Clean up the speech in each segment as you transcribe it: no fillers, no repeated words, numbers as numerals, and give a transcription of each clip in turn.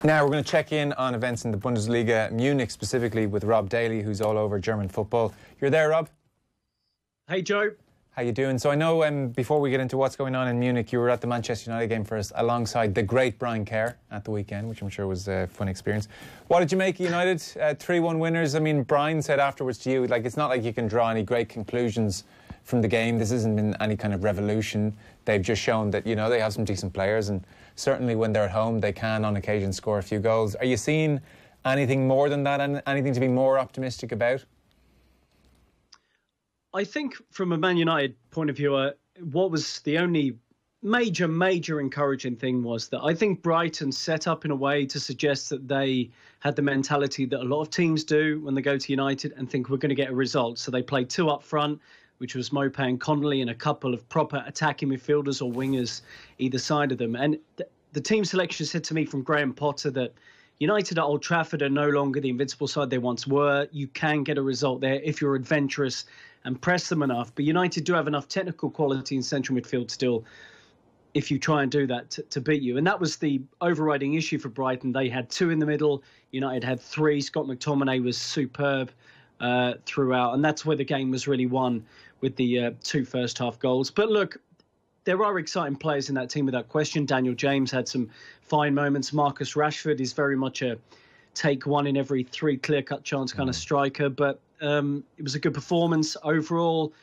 Now we're going to check in on events in the Bundesliga, Munich specifically, with Rob Daly, who's all over German football. You're there, Rob? Hey, Joe. How you doing? So I know before we get into what's going on in Munich, you were at the Manchester United game for us alongside the great Brian Kerr at the weekend, which I'm sure was a fun experience. What did you make of United? 3-1 winners. I mean, Brian said afterwards to you, like, it's not like you can draw any great conclusions from the game. This hasn't been any kind of revolution. They've just shown that, you know, they have some decent players, and certainly when they're at home, they can on occasion score a few goals. Are you seeing anything more than that, and anything to be more optimistic about? I think from a Man United point of view, what was the only major encouraging thing was that I think Brighton set up in a way to suggest that they had the mentality that a lot of teams do when they go to United and think we're going to get a result. So they played two up front, which was Maupay and Connolly, and a couple of proper attacking midfielders or wingers either side of them. And the team selection said to me from Graham Potter that United at Old Trafford are no longer the invincible side they once were. You can get a result there if you're adventurous and press them enough. But United do have enough technical quality in central midfield still, if you try and do that, to beat you. And that was the overriding issue for Brighton. They had two in the middle. United had three. Scott McTominay was superb throughout. And that's where the game was really won with the two first half goals. But look, there are exciting players in that team without question. Daniel James had some fine moments. Marcus Rashford is very much a take one in every three clear-cut chance kind of striker. But it was a good performance overall.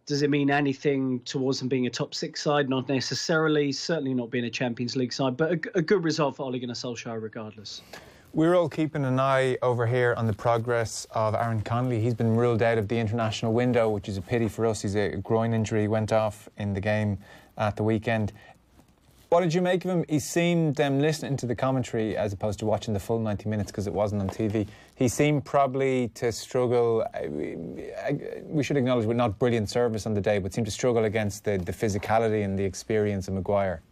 Does it mean anything towards them being a top six side? Not necessarily. Certainly not being a Champions League side. But a good result for Ole Gunnar Solskjaer regardless. We're all keeping an eye over here on the progress of Aaron Connolly. He's been ruled out of the international window, which is a pity for us. He's a groin injury, went off in the game at the weekend. What did you make of him? He seemed, listening to the commentary as opposed to watching the full 90 minutes because it wasn't on TV, he seemed probably to struggle. We should acknowledge with not brilliant service on the day, but seemed to struggle against the physicality and the experience of Maguire.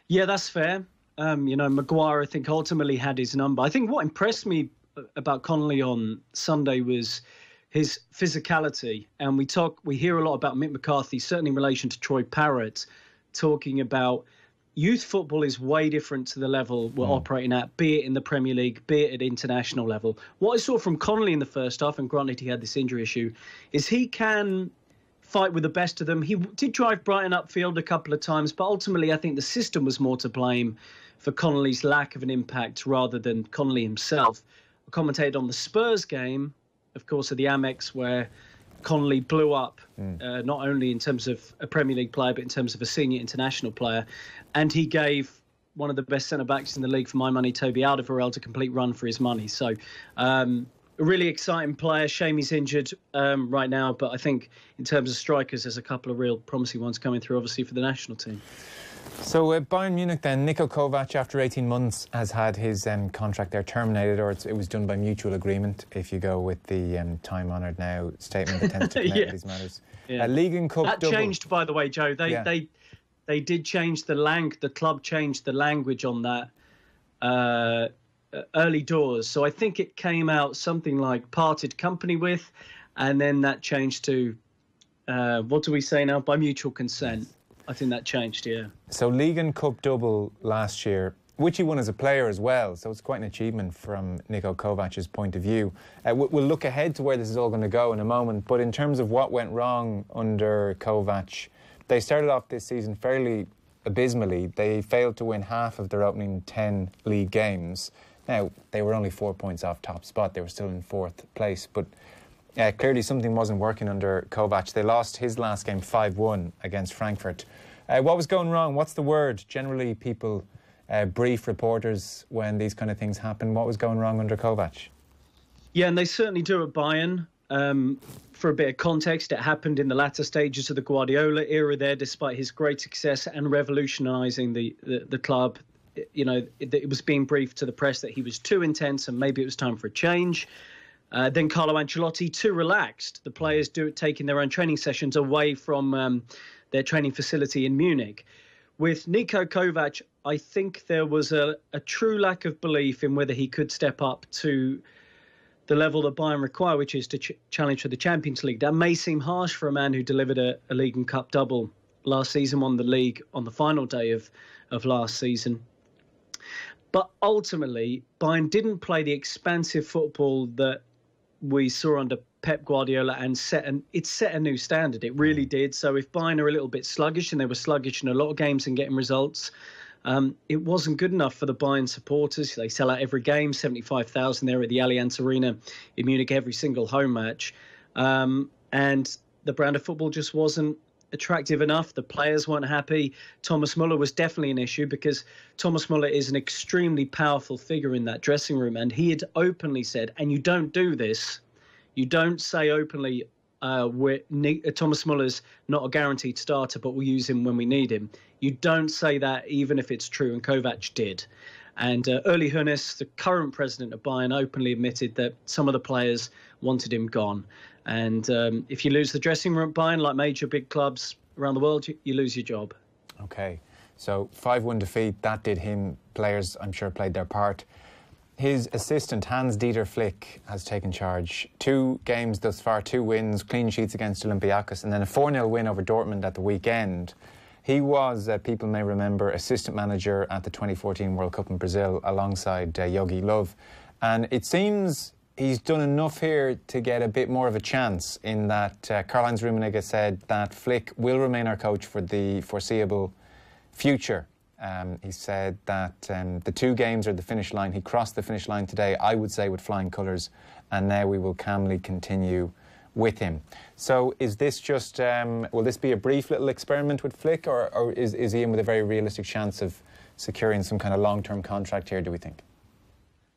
Yeah, that's fair. Maguire, I think, ultimately had his number. I think what impressed me about Connolly on Sunday was his physicality. And we hear a lot about Mick McCarthy, certainly in relation to Troy Parrott, talking about youth football is way different to the level we're operating at, be it in the Premier League, be it at international level. What I saw from Connolly in the first half, and granted he had this injury issue, is he can fight with the best of them. He did drive Brighton upfield a couple of times, but ultimately I think the system was more to blame for Connolly's lack of an impact rather than Connolly himself. I commentated on the Spurs game, of course, at the Amex, where Connolly blew up, not only in terms of a Premier League player, but in terms of a senior international player. And he gave one of the best centre-backs in the league, for my money, Toby Alderweireld, a complete run for his money. So a really exciting player. Shame he's injured right now. But I think in terms of strikers, there's a couple of real promising ones coming through, obviously, for the national team. So Bayern Munich then, Niko Kovac, after 18 months, has had his contract there terminated, or it was done by mutual agreement, if you go with the time-honoured now statement that tends to connect with these matters. Yeah. League and Cup double. Changed, by the way, Joe. They did change the club changed the language on that early doors. So I think it came out something like parted company with, and then that changed to, what do we say now, by mutual consent. I think that changed, yeah. So League and Cup double last year, which he won as a player as well, so it's quite an achievement from Niko Kovac's point of view. We'll look ahead to where this is all going to go in a moment, but in terms of what went wrong under Kovac, they started off this season fairly abysmally. They failed to win half of their opening 10 league games. Now, they were only 4 points off top spot. They were still in fourth place, but clearly something wasn't working under Kovac. They lost his last game 5-1 against Frankfurt. What was going wrong? What's the word? Generally, people brief reporters when these kind of things happen. What was going wrong under Kovac? Yeah, and they certainly do at Bayern. For a bit of context, it happened in the latter stages of the Guardiola era there, despite his great success and revolutionising the club. You know, it was being briefed to the press that he was too intense and maybe it was time for a change. Then Carlo Ancelotti, too relaxed. The players taking their own training sessions away from their training facility in Munich. With Niko Kovac, I think there was a true lack of belief in whether he could step up to the level that Bayern require, which is to challenge for the Champions League. That may seem harsh for a man who delivered a League and Cup double last season, won the league on the final day of last season. But ultimately, Bayern didn't play the expansive football that we saw under Pep Guardiola, and it set a new standard. It really did. So if Bayern are a little bit sluggish, and they were sluggish in a lot of games and getting results, it wasn't good enough for the Bayern supporters. They sell out every game, 75,000 there at the Allianz Arena in Munich, every single home match. And the brand of football just wasn't attractive enough. The players weren't happy. Thomas Muller was definitely an issue, because Thomas Muller is an extremely powerful figure in that dressing room. And he had openly said, and you don't do this, you don't say openly, Thomas Muller's not a guaranteed starter, but we'll use him when we need him. You don't say that, even if it's true, and Kovac did. And Uli Hoeneß, the current president of Bayern, openly admitted that some of the players wanted him gone. And if you lose the dressing room at Bayern, like major big clubs around the world, you lose your job. OK, so 5-1 defeat, that did him. Players, I'm sure, played their part. His assistant, Hans-Dieter Flick, has taken charge. 2 games thus far, 2 wins, clean sheets against Olympiacos, and then a 4-0 win over Dortmund at the weekend. He was, people may remember, assistant manager at the 2014 World Cup in Brazil alongside Jogi Löw. And it seems he's done enough here to get a bit more of a chance, in that Karl-Heinz Rummenigge said that Flick will remain our coach for the foreseeable future. He said that the 2 games are the finish line. He crossed the finish line today, I would say, with flying colours, and now we will calmly continue with him. So is this just, will this be a brief little experiment with Flick, or is he in with a very realistic chance of securing some kind of long-term contract here, do we think?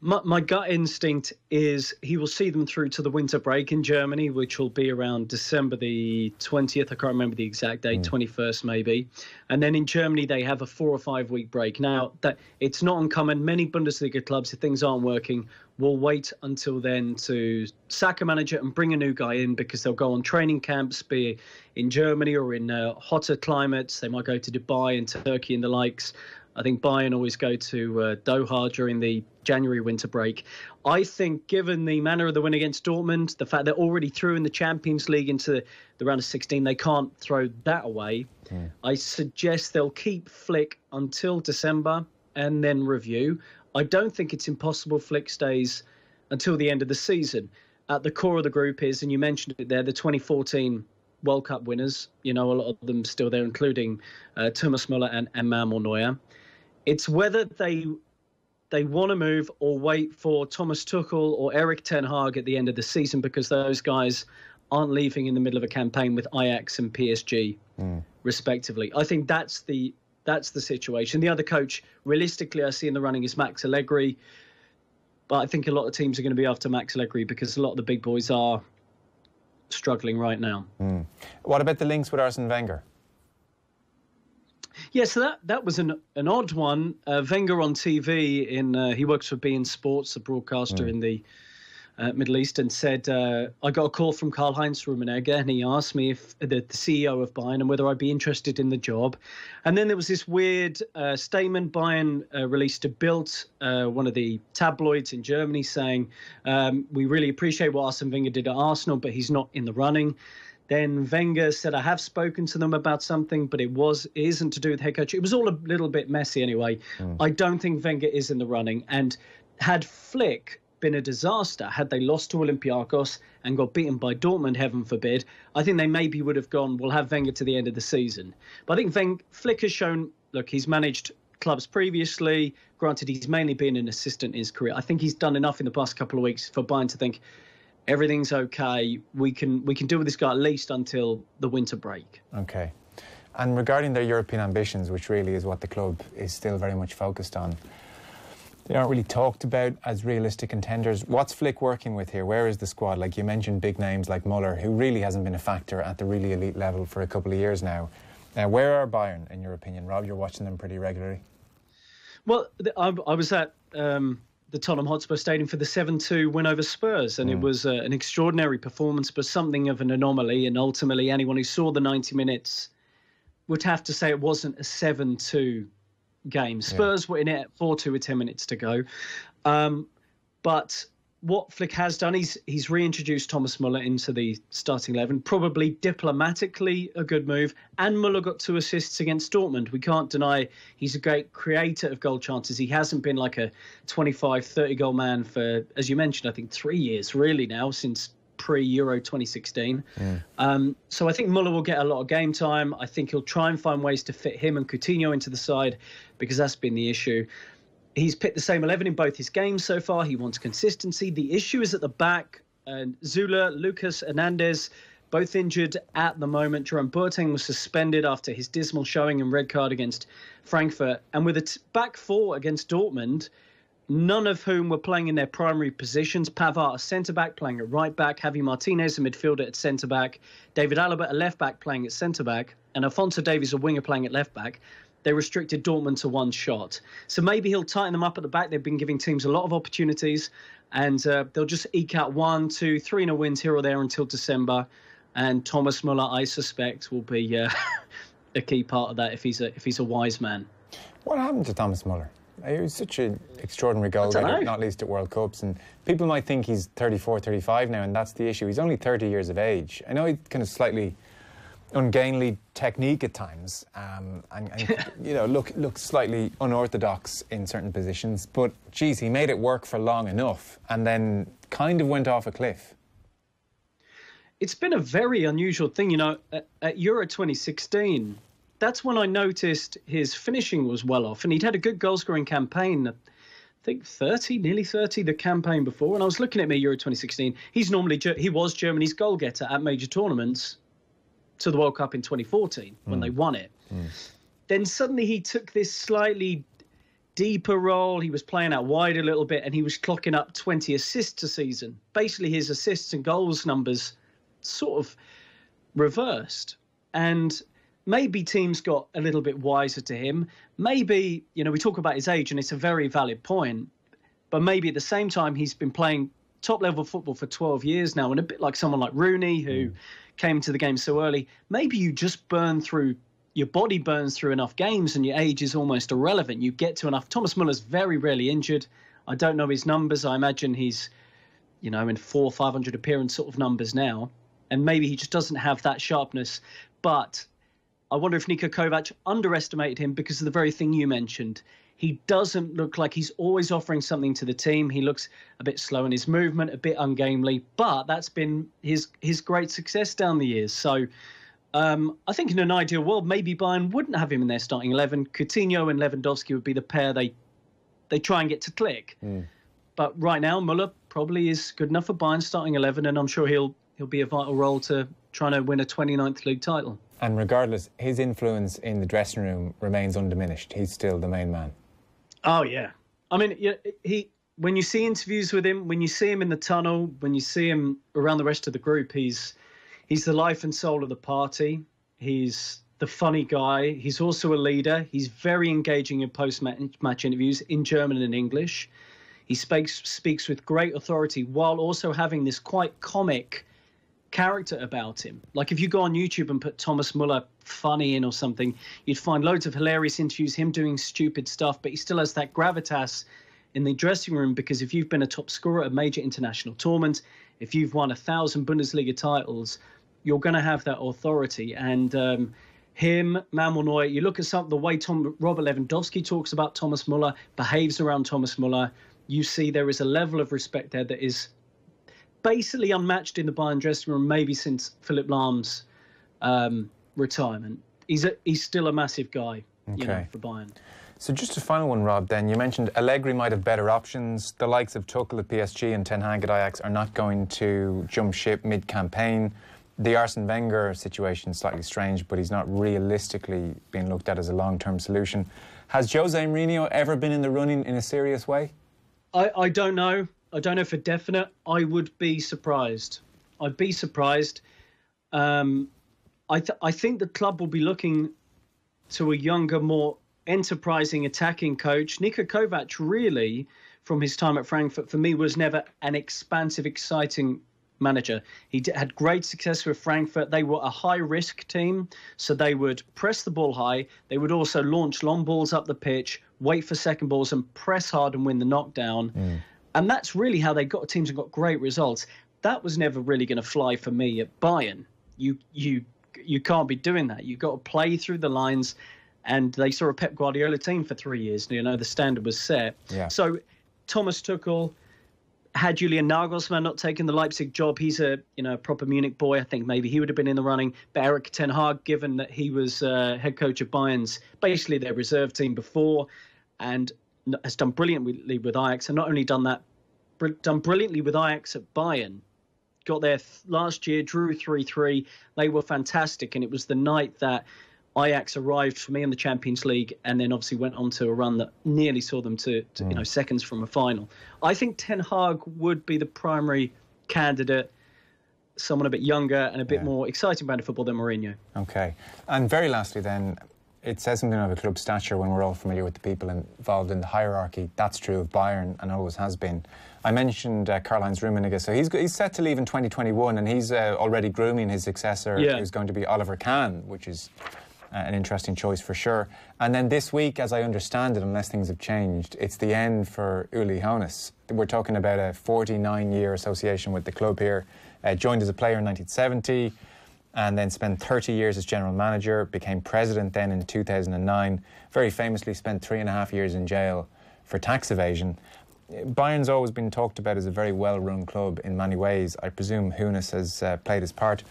My gut instinct is he will see them through to the winter break in Germany, which will be around December the 20th. I can't remember the exact date, 21st maybe. And then in Germany, they have a 4 or 5 week break. Now, that it's not uncommon. Many Bundesliga clubs, if things aren't working, will wait until then to sack a manager and bring a new guy in, because they'll go on training camps, be it in Germany or in hotter climates. They might go to Dubai and Turkey and the likes. I think Bayern always go to Doha during the January winter break. I think, given the manner of the win against Dortmund, the fact they're already through in the Champions League into the round of 16, they can't throw that away. I suggest they'll keep Flick until December and then review. I don't think it's impossible Flick stays until the end of the season. At the core of the group is, and you mentioned it there, the 2014 World Cup winners. You know, a lot of them still there, including Thomas Muller and Manuel Neuer. It's whether they want to move or wait for Thomas Tuchel or Erik ten Hag at the end of the season, because those guys aren't leaving in the middle of a campaign with Ajax and PSG, respectively. I think that's the situation. The other coach, realistically, I see in the running is Max Allegri. But I think a lot of teams are going to be after Max Allegri, because a lot of the big boys are struggling right now. What about the links with Arsene Wenger? Yeah, so that was an odd one. Wenger on TV, he works for beIN Sports, a broadcaster in the Middle East, and said, I got a call from Karl-Heinz Rummenigge, and he asked me, if the CEO of Bayern, and whether I'd be interested in the job. And then there was this weird statement. Bayern released a Bild, one of the tabloids in Germany, saying, we really appreciate what Arsene Wenger did at Arsenal, but he's not in the running. Then Wenger said, I have spoken to them about something, but it isn't to do with head coach. It was all a little bit messy anyway. I don't think Wenger is in the running. And had Flick been a disaster, had they lost to Olympiacos and got beaten by Dortmund, heaven forbid, I think they maybe would have gone, we'll have Wenger to the end of the season. But I think Flick has shown, look, he's managed clubs previously. Granted, he's mainly been an assistant in his career. I think he's done enough in the past couple of weeks for Bayern to think, everything's okay. We can deal with this guy at least until the winter break. Okay. And regarding their European ambitions, which really is what the club is still very much focused on, they aren't really talked about as realistic contenders. What's Flick working with here? Where is the squad? Like you mentioned, big names like Muller, who really hasn't been a factor at the really elite level for a couple of years now. Where are Bayern, in your opinion? Rob, you're watching them pretty regularly. Well, I was at the Tottenham Hotspur Stadium for the 7-2 win over Spurs, and it was an extraordinary performance, but something of an anomaly. And ultimately, anyone who saw the 90 minutes would have to say it wasn't a 7-2 game. Spurs were in it at 4-2 with 10 minutes to go. But what Flick has done, he's reintroduced Thomas Muller into the starting 11. Probably diplomatically a good move. And Muller got 2 assists against Dortmund. We can't deny he's a great creator of goal chances. He hasn't been like a 25, 30 goal man for, as you mentioned, I think 3 years really now, since pre-Euro 2016. So I think Muller will get a lot of game time. I think he'll try and find ways to fit him and Coutinho into the side, because that's been the issue. He's picked the same 11 in both his games so far. He wants consistency. The issue is at the back. Zula, Lucas Hernandez, both injured at the moment. Jerome Boateng was suspended after his dismal showing and red card against Frankfurt. And with a back 4 against Dortmund, none of whom were playing in their primary positions. Pavard, a centre-back, playing at right-back. Javi Martinez, a midfielder, at centre-back. David Alaba, a left-back, playing at centre-back. And Alphonso Davies, a winger, playing at left-back. They restricted Dortmund to 1 shot. So maybe he'll tighten them up at the back. They've been giving teams a lot of opportunities. And they'll just eke out 1, 2, 3-0 wins here or there until December. And Thomas Muller, I suspect, will be a key part of that if he's a wise man. What happened to Thomas Muller? He was such an extraordinary goal getter, not least at World Cups. And people might think he's 34, 35 now, and that's the issue. He's only 30 years of age. I know he's kind of slightly ungainly technique at times, and look slightly unorthodox in certain positions. But, geez, he made it work for long enough and then kind of went off a cliff. It's been a very unusual thing, at Euro 2016. That's when I noticed his finishing was well off, and he'd had a good goal-scoring campaign. I think nearly 30 the campaign before. And I was looking at Euro 2016. He was Germany's goal getter at major tournaments, to the World Cup in 2014 when they won it. Then suddenly he took this slightly deeper role. He was playing out wide a little bit, and he was clocking up 20 assists a season. Basically, his assists and goals numbers sort of reversed. And maybe teams got a little bit wiser to him. Maybe, we talk about his age, and it's a very valid point, but maybe at the same time he's been playing top-level football for 12 years now, and a bit like someone like Rooney, who came to the game so early, maybe you just your body burns through enough games and your age is almost irrelevant. You get to enough. Thomas Muller's very rarely injured. I don't know his numbers. I imagine he's, in 400 or 500 appearance sort of numbers now. And maybe he just doesn't have that sharpness. But I wonder if Niko Kovac underestimated him because of the very thing you mentioned. He doesn't look like he's always offering something to the team. He looks a bit slow in his movement, a bit ungainly, but that's been his great success down the years. So I think in an ideal world, maybe Bayern wouldn't have him in their starting 11. Coutinho and Lewandowski would be the pair they try and get to click. But right now, Muller probably is good enough for Bayern starting 11, and I'm sure he'll be a vital role to trying to win a 29th league title. And regardless, his influence in the dressing room remains undiminished. He's still the main man. Oh, yeah. I mean, when you see interviews with him, when you see him in the tunnel, when you see him around the rest of the group, he's the life and soul of the party. He's the funny guy. He's also a leader. He's very engaging in post-match interviews in German and English. He speaks with great authority while also having this quite comic character about him. Like if you go on YouTube and put Thomas Muller funny in or something, you'd find loads of hilarious interviews, him doing stupid stuff, but he still has that gravitas in the dressing room, because if you've been a top scorer at a major international tournament, if you've won 1,000 Bundesliga titles, you're going to have that authority. And him, Manuel Neuer, you look at the way Robert Lewandowski talks about Thomas Muller, behaves around Thomas Muller, you see there is a level of respect there that is basically unmatched in the Bayern dressing room, maybe since Philipp Lahm's retirement. He's still a massive guy, for Bayern. So just a final one, Rob, then. You mentioned Allegri might have better options. The likes of Tuchel at PSG and Ten Hag at Ajax are not going to jump ship mid-campaign. The Arsene Wenger situation is slightly strange, but he's not realistically being looked at as a long-term solution. Has Jose Mourinho ever been in the running in a serious way? I don't know. I don't know for definite. I would be surprised. I'd be surprised. I think the club will be looking to a younger, more enterprising attacking coach. Niko Kovac really, from his time at Frankfurt, for me, was never an expansive, exciting manager. He had great success with Frankfurt. They were a high-risk team, so they would press the ball high. They would also launch long balls up the pitch, wait for second balls and press hard and win the knockdown. And that's really how they got teams and got great results. That was never really going to fly for me at Bayern. You can't be doing that. You've got to play through the lines. And they saw a Pep Guardiola team for 3 years. The standard was set. Yeah. So Thomas Tuchel, had Julian Nagelsmann not taken the Leipzig job, he's a proper Munich boy. I think maybe he would have been in the running. But Eric Ten Hag, given that he was head coach of Bayern's, basically their reserve team before, and has done brilliantly with Ajax, and not only done brilliantly with Ajax at Bayern, got there last year, drew 3-3. They were fantastic, and it was the night that Ajax arrived for me in the Champions League, and then obviously went on to a run that nearly saw them to seconds from a final. I think Ten Hag would be the primary candidate, someone a bit younger and a bit more exciting brand of football than Mourinho. Okay. And very lastly then, it says something of a club stature when we're all familiar with the people involved in the hierarchy. That's true of Bayern and always has been. I mentioned Karl-Heinz Rummenigge, so he's set to leave in 2021, and he's already grooming his successor, who's going to be Oliver Kahn, which is an interesting choice for sure. And then this week, as I understand it, unless things have changed, it's the end for Uli Hoeneß. We're talking about a 49-year association with the club here. Joined as a player in 1970, and then spent 30 years as general manager, became president then in 2009, very famously spent 3.5 years in jail for tax evasion. Bayern's always been talked about as a very well-run club in many ways. I presume Hoeneß has played his part.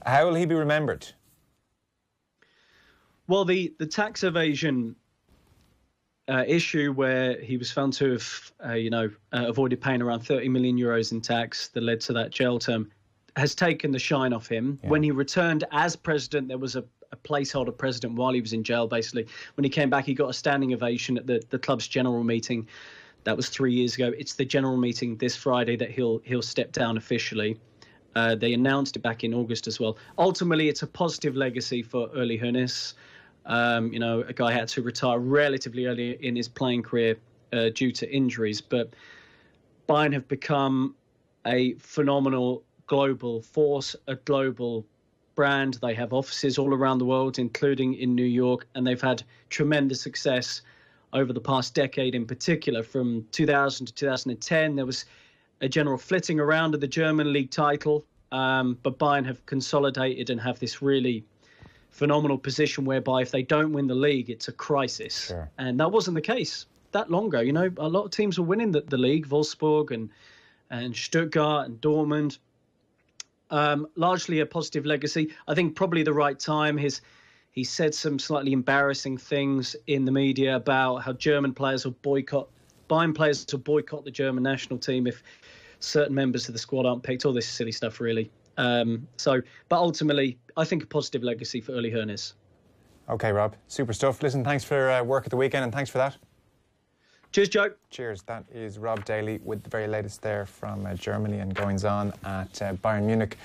How will he be remembered? Well, the tax evasion issue, where he was found to have, avoided paying around 30 million euros in tax that led to that jail term, has taken the shine off him. Yeah. When he returned as president, there was a placeholder president while he was in jail, basically. When he came back, he got a standing ovation at the club's general meeting. That was 3 years ago. It's the general meeting this Friday that he'll step down officially. They announced it back in August as well. Ultimately, it's a positive legacy for Uli Hoeneß. A guy had to retire relatively early in his playing career due to injuries. But Bayern have become a phenomenal global force, a global brand. They have offices all around the world, including in New York, and they've had tremendous success over the past decade in particular. From 2000 to 2010, there was a general flitting around of the German league title, but Bayern have consolidated and have this really phenomenal position whereby if they don't win the league, it's a crisis. Sure. And that wasn't the case that long ago. A lot of teams were winning the league, Wolfsburg and Stuttgart and Dortmund. Largely a positive legacy. I think probably the right time. He said some slightly embarrassing things in the media about how Bayern players will boycott the German national team if certain members of the squad aren't picked. All this silly stuff, really. But ultimately, I think a positive legacy for Uli Hoeneß. Okay, Rob. Super stuff. Listen, thanks for work at the weekend, and thanks for that. Cheers, Joe. Cheers. That is Rob Daly with the very latest there from Germany and goings on at Bayern Munich.